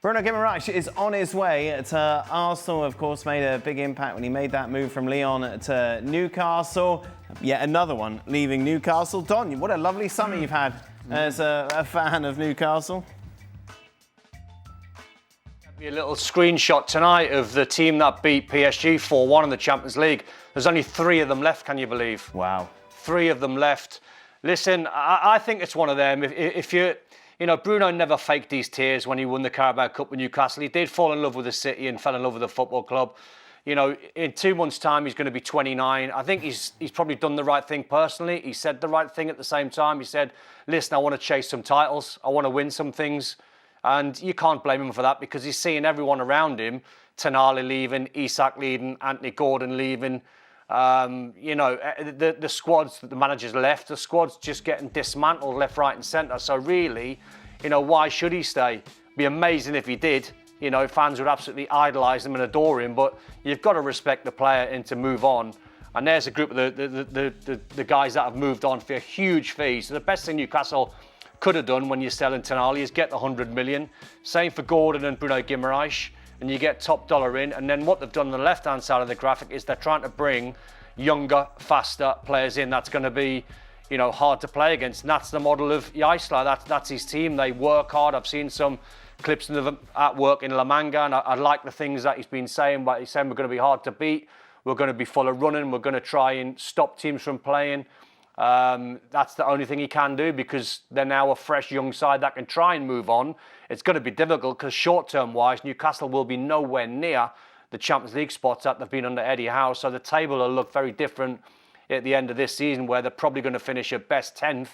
Bruno Guimarães is on his way to Arsenal. Of course, made a big impact when he made that move from Lyon to Newcastle. Yet another one leaving Newcastle. Don, what a lovely summer you've had as a fan of Newcastle. A little screenshot tonight of the team that beat PSG 4-1 in the Champions League. There's only 3 of them left, can you believe? Wow. 3 of them left. Listen, I think it's one of them. If Bruno never faked these tears when he won the Carabao Cup with Newcastle. He did fall in love with the city and fell in love with the football club. In 2 months' time, he's going to be 29. I think he's probably done the right thing personally. He said the right thing at the same time. He said, listen, I want to chase some titles. I want to win some things. And you can't blame him for that because he's seeing everyone around him, Tonali leaving, Isak leaving, Anthony Gordon leaving. The squads that the manager's left, the squad's just getting dismantled left, right and centre. So really, why should he stay? It'd be amazing if he did. Fans would absolutely idolise him and adore him. But you've got to respect the player and to move on. And there's a group of the guys that have moved on for huge fees. So the best thing Newcastle could have done when you're selling Tonali is get the 100 million. Same for Gordon and Bruno Guimarães. And you get top dollar in. And then what they've done on the left-hand side of the graphic is they're trying to bring younger, faster players in. That's going to be, hard to play against. And that's the model of Isla. That's his team. They work hard. I've seen some clips of them at work in La Manga, and I like the things that he's been saying. But he's saying we're going to be hard to beat. We're going to be full of running. We're going to try and stop teams from playing. That's the only thing he can do because they're now a fresh young side that can try and move on. It's going to be difficult because short-term wise, Newcastle will be nowhere near the Champions League spots that they've been under Eddie Howe. So the table will look very different at the end of this season where they're probably going to finish at best 10th.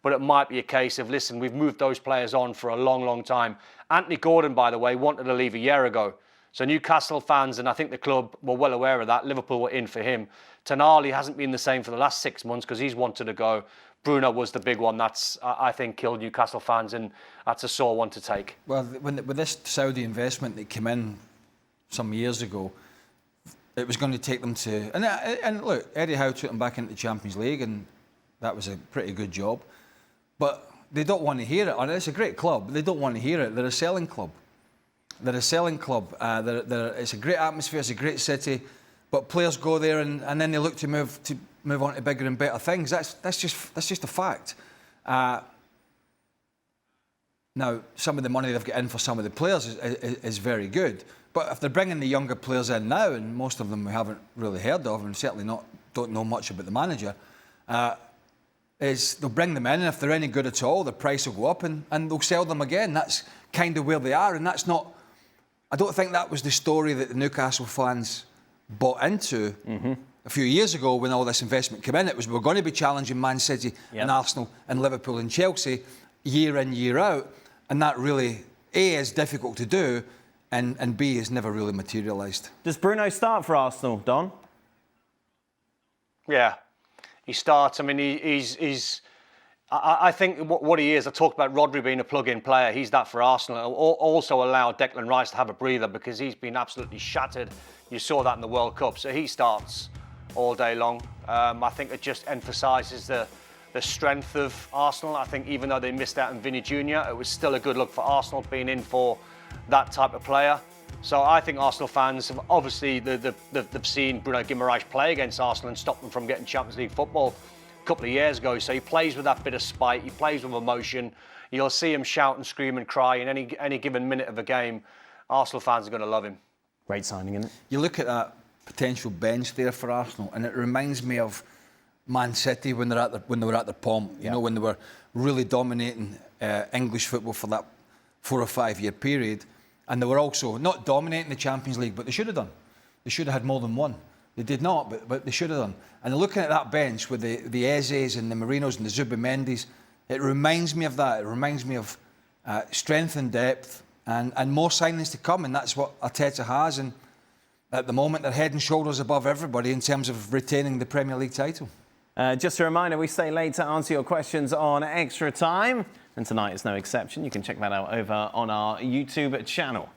But it might be a case of, listen, we've moved those players on for a long, long time. Anthony Gordon, by the way, wanted to leave a year ago. So Newcastle fans, and I think the club were well aware of that, Liverpool were in for him. Tonali hasn't been the same for the last 6 months because he's wanted to go. Bruno was the big one that's, I think, killed Newcastle fans, and that's a sore one to take. Well, with this Saudi investment that came in some years ago, it was going to take them to... And look, Eddie Howe took them back into the Champions League, and that was a pretty good job. But they don't want to hear it. It's a great club, but they don't want to hear it. They're a selling club. They're a selling club. It's a great atmosphere. It's a great city. But players go there and then they look to move on to bigger and better things. That's just a fact. Now, some of the money they've got in for some of the players is very good. But if they're bringing the younger players in now, and most of them we haven't really heard of, and certainly don't know much about the manager, is they'll bring them in, and if they're any good at all, the price will go up, and they'll sell them again. That's kind of where they are, and that's not... I don't think that was the story that the Newcastle fans bought into a few years ago when all this investment came in. It was we're going to be challenging Man City and Arsenal and Liverpool and Chelsea year in, year out, and that really, A, is difficult to do, and B, has never really materialised. Does Bruno start for Arsenal, Don? Yeah, he starts. I mean, he's I think what he is, I talked about Rodri being a plug-in player. He's that for Arsenal. Also allow Declan Rice to have a breather because he's been absolutely shattered. You saw that in the World Cup. So he starts all day long. I think it just emphasises the strength of Arsenal. I think even though they missed out on Vinny Jr., it was still a good look for Arsenal being in for that type of player. So I think Arsenal fans have obviously they've seen Bruno Guimarães play against Arsenal and stop them from getting Champions League football a couple of years ago. So he plays with that bit of spite. He plays with emotion. You'll see him shout and scream and cry in any given minute of a game. Arsenal fans are going to love him. Great signing, isn't it? You look at that potential bench there for Arsenal, and it reminds me of Man City when they were at their pomp. You know, when they were really dominating English football for that 4 or 5 year period, and they were also not dominating the Champions League, but they should have done. They should have had more than one. They did not, but they should have done. And looking at that bench with the Ezes and the Marinos and the Zubimendis, it reminds me of that. It reminds me of strength and depth and more signings to come, and that's what Arteta has. And at the moment, they're head and shoulders above everybody in terms of retaining the Premier League title. Just a reminder, we stay late to answer your questions on Extra Time, and tonight is no exception. You can check that out over on our YouTube channel.